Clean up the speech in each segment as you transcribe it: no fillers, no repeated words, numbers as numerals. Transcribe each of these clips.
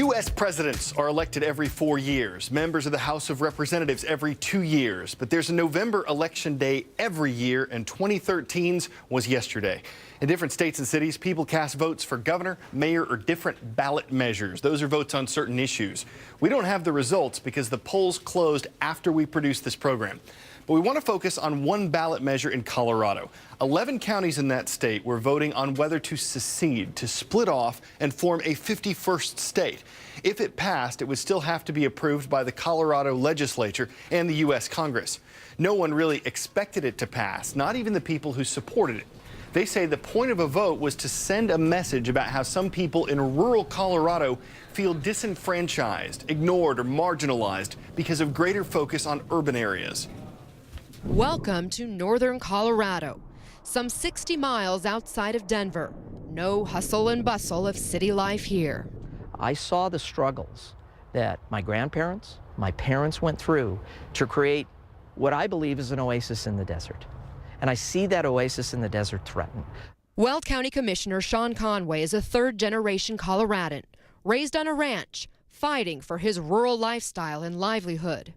U.S. presidents are elected every 4 years, members of the House of Representatives every 2 years. But there's a November election day every year, and 2013's was yesterday. In different states and cities, people cast votes for governor, mayor, or different ballot measures. Those are votes on certain issues. We don't have the results because the polls closed after we produced this program. But we want to focus on one ballot measure in Colorado. 11 counties in that state were voting on whether to secede, to split off and form a 51st state. If it passed, it would still have to be approved by the Colorado legislature and the U.S. Congress. No one really expected it to pass, not even the people who supported it. They say the point of a vote was to send a message about how some people in rural Colorado feel disenfranchised, ignored, or marginalized because of greater focus on urban areas. Welcome to northern Colorado, some 60 miles outside of Denver. No hustle and bustle of city life here. I saw the struggles that my grandparents, my parents went through to create what I believe is an oasis in the desert. And I see that oasis in the desert threatened. Weld County Commissioner Sean Conway is a third-generation Coloradan, raised on a ranch, fighting for his rural lifestyle and livelihood.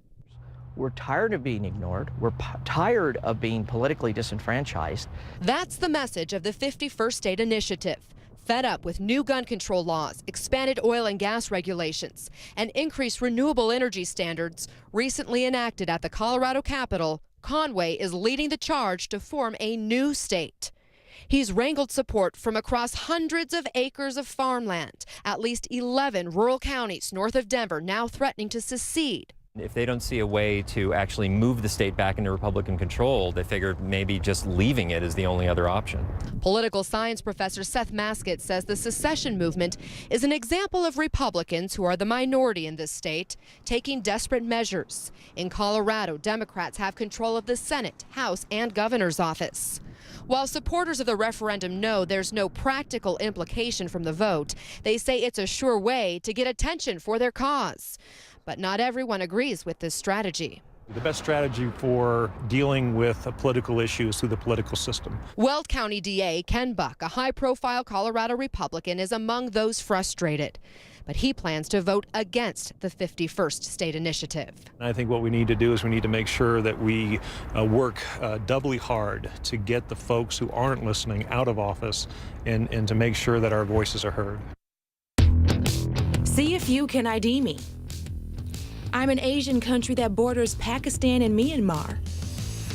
We're tired of being ignored. We're tired of being politically disenfranchised. That's the message of the 51st State Initiative. Fed up with new gun control laws, expanded oil and gas regulations, and increased renewable energy standards recently enacted at the Colorado Capitol, Conway is leading the charge to form a new state. He's wrangled support from across hundreds of acres of farmland, at least 11 rural counties north of Denver now threatening to secede. If they don't see a way to actually move the state back into Republican control, they figured maybe just leaving it is the only other option. Political science professor Seth Maskett says the secession movement is an example of Republicans, who are the minority in this state, taking desperate measures. In Colorado, Democrats have control of the Senate, House, and governor's office. While supporters of the referendum know there's no practical implication from the vote, they say it's a sure way to get attention for their cause. But not everyone agrees with this strategy. The best strategy for dealing with political issues through the political system. Weld County DA Ken Buck, a high-profile Colorado Republican, is among those frustrated. But he plans to vote against the 51st State Initiative. I think what we need to do is we need to make sure that we work doubly hard to get the folks who aren't listening out of office and to make sure that our voices are heard. See if you can ID me. I'm an Asian country that borders Pakistan and Myanmar.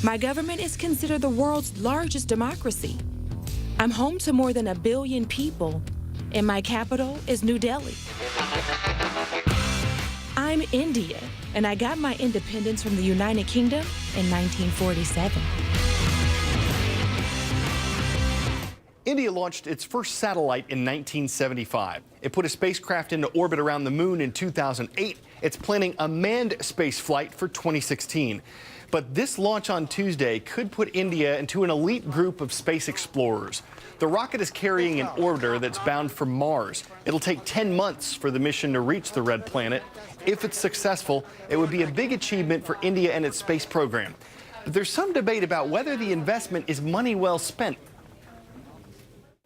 My government is considered the world's largest democracy. I'm home to more than 1 billion people, and my capital is New Delhi. I'm India, and I got my independence from the United Kingdom in 1947. India launched its first satellite in 1975. It put a spacecraft into orbit around the moon in 2008. It's planning a manned space flight for 2016. But this launch on Tuesday could put India into an elite group of space explorers. The rocket is carrying an orbiter that's bound for Mars. It'll take 10 months for the mission to reach the red planet. If it's successful, it would be a big achievement for India and its space program. But there's some debate about whether the investment is money well spent.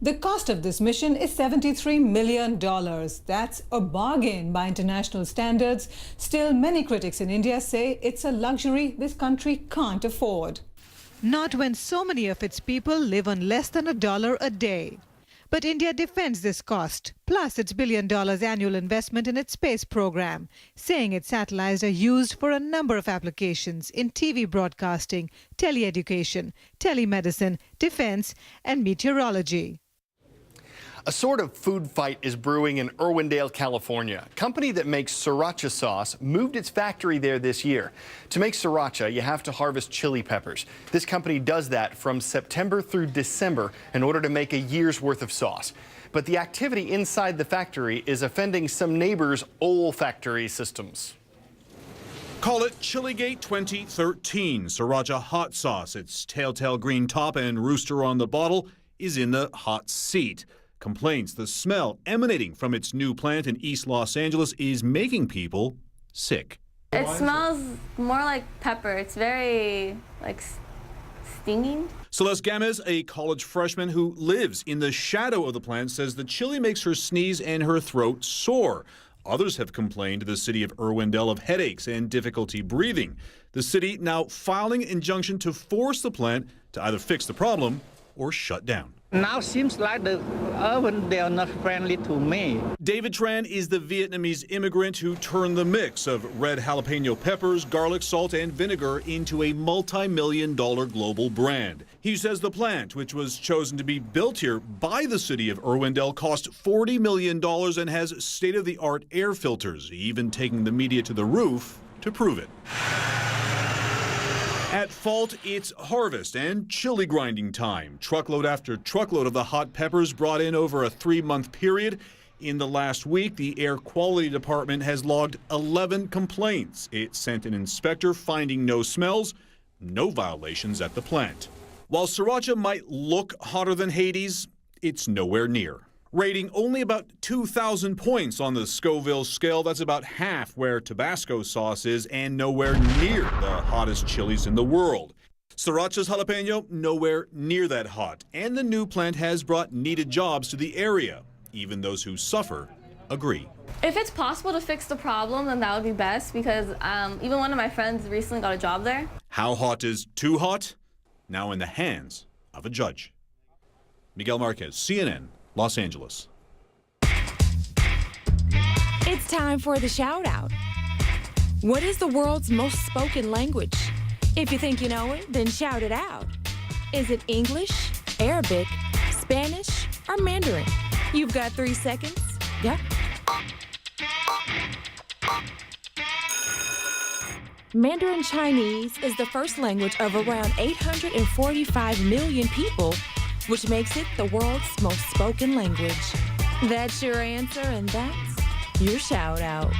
The cost of this mission is $73 million. That's a bargain by international standards. Still, many critics in India say it's a luxury this country can't afford. Not when so many of its people live on less than $1 a day. But India defends this cost, plus its $1 billion annual investment in its space program, saying its satellites are used for a number of applications in TV broadcasting, teleeducation, telemedicine, defense, and meteorology. A sort of food fight is brewing in Irwindale, California. A company that makes sriracha sauce moved its factory there this year. To make sriracha, you have to harvest chili peppers. This company does that from September through December in order to make a year's worth of sauce. But the activity inside the factory is offending some neighbors' olfactory systems. Call it Chiligate 2013. Sriracha hot sauce. Its telltale green top and rooster on the bottle is in the hot seat. Complaints the smell emanating from its new plant in East Los Angeles is making people sick. It smells more like pepper. It's very, stinging. Celeste Gamez, a college freshman who lives in the shadow of the plant, says the chili makes her sneeze and her throat sore. Others have complained to the city of Irwindale of headaches and difficulty breathing. The city now filing an injunction to force the plant to either fix the problem or shut down. Now seems like the Irwindale not friendly to me. David Tran is the Vietnamese immigrant who turned the mix of red jalapeno peppers, garlic salt, and vinegar into a multi-million-dollar global brand. He says the plant, which was chosen to be built here by the city of Irwindale, cost $40 million and has state-of-the-art air filters, even taking the media to the roof to prove it. At fault, it's harvest and chili grinding time. Truckload after truckload of the hot peppers brought in over a 3-month period. In the last week, the Air Quality Department has logged 11 complaints. It sent an inspector finding no smells, no violations at the plant. While Sriracha might look hotter than Hades, it's nowhere near. Rating only about 2,000 points on the Scoville scale. That's about half where Tabasco sauce is and nowhere near the hottest chilies in the world. Sriracha's jalapeno, nowhere near that hot. And the new plant has brought needed jobs to the area. Even those who suffer agree. If it's possible to fix the problem, then that would be best because even one of my friends recently got a job there. How hot is too hot? Now in the hands of a judge. Miguel Marquez, CNN, Los Angeles. It's time for the shout out. What is the world's most spoken language? If you think you know it, then shout it out. Is it English, Arabic, Spanish, or Mandarin? You've got 3 seconds. Go. Mandarin Chinese is the first language of around 845 million people, which makes it the world's most spoken language. That's your answer, and that's your shout out.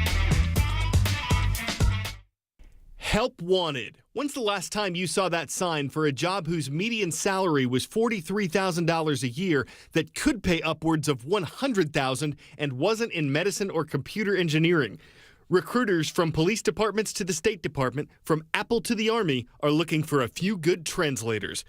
Help wanted. When's the last time you saw that sign for a job whose median salary was $43,000 a year that could pay upwards of $100,000 and wasn't in medicine or computer engineering? Recruiters from police departments to the State Department, from Apple to the Army, are looking for a few good translators.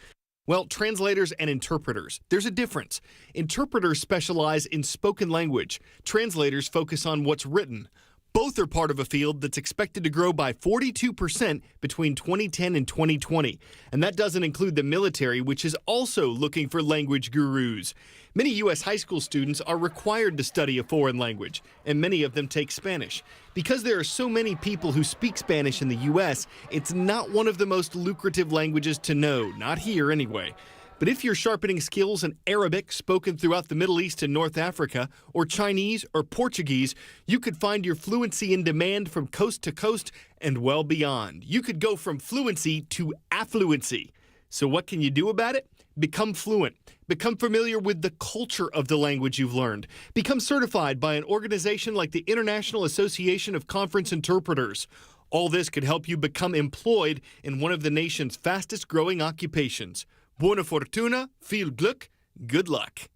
Well, translators and interpreters. There's a difference. Interpreters specialize in spoken language. Translators focus on what's written. Both are part of a field that's expected to grow by 42% between 2010 and 2020. And that doesn't include the military, which is also looking for language gurus. Many U.S. high school students are required to study a foreign language, and many of them take Spanish. Because there are so many people who speak Spanish in the U.S., it's not one of the most lucrative languages to know, not here anyway. But if you're sharpening skills in Arabic, spoken throughout the Middle East and North Africa, or Chinese or Portuguese, you could find your fluency in demand from coast to coast and well beyond. You could go from fluency to affluency. So what can you do about it? Become fluent. Become familiar with the culture of the language you've learned. Become certified by an organization like the International Association of Conference Interpreters. All this could help you become employed in one of the nation's fastest growing occupations. Buona fortuna, viel Glück, good luck.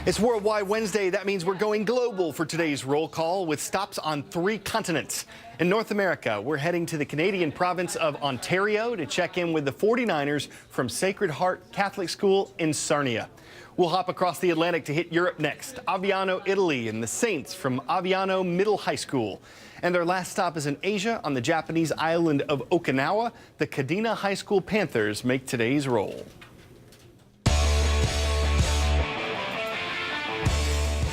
It's Worldwide Wednesday. That means we're going global for today's roll call with stops on 3 continents. In North America, we're heading to the Canadian province of Ontario to check in with the 49ers from Sacred Heart Catholic School in Sarnia. We'll hop across the Atlantic to hit Europe next. Aviano, Italy, and the Saints from Aviano Middle High School. And their last stop is in Asia on the Japanese island of Okinawa. The Kadena High School Panthers make today's roll.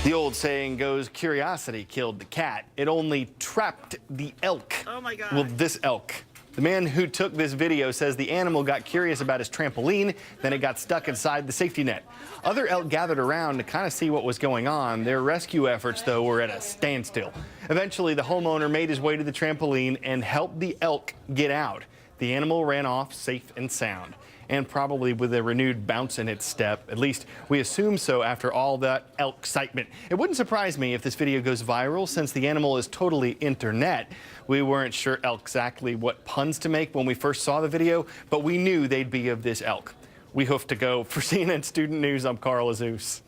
The old saying goes, curiosity killed the cat. It only trapped the elk. Oh my God. Well, this elk. The man who took this video says the animal got curious about his trampoline, then it got stuck inside the safety net. Other elk gathered around to kind of see what was going on. Their rescue efforts, though, were at a standstill. Eventually, the homeowner made his way to the trampoline and helped the elk get out. The animal ran off safe and sound, and probably with a renewed bounce in its step. At least we assume so after all that elk excitement. It wouldn't surprise me if this video goes viral, since the animal is totally internet. We weren't sure exactly what puns to make when we first saw the video, but we knew they'd be of this elk. We hoofed to go. For CNN Student News, I'm Carl Azus.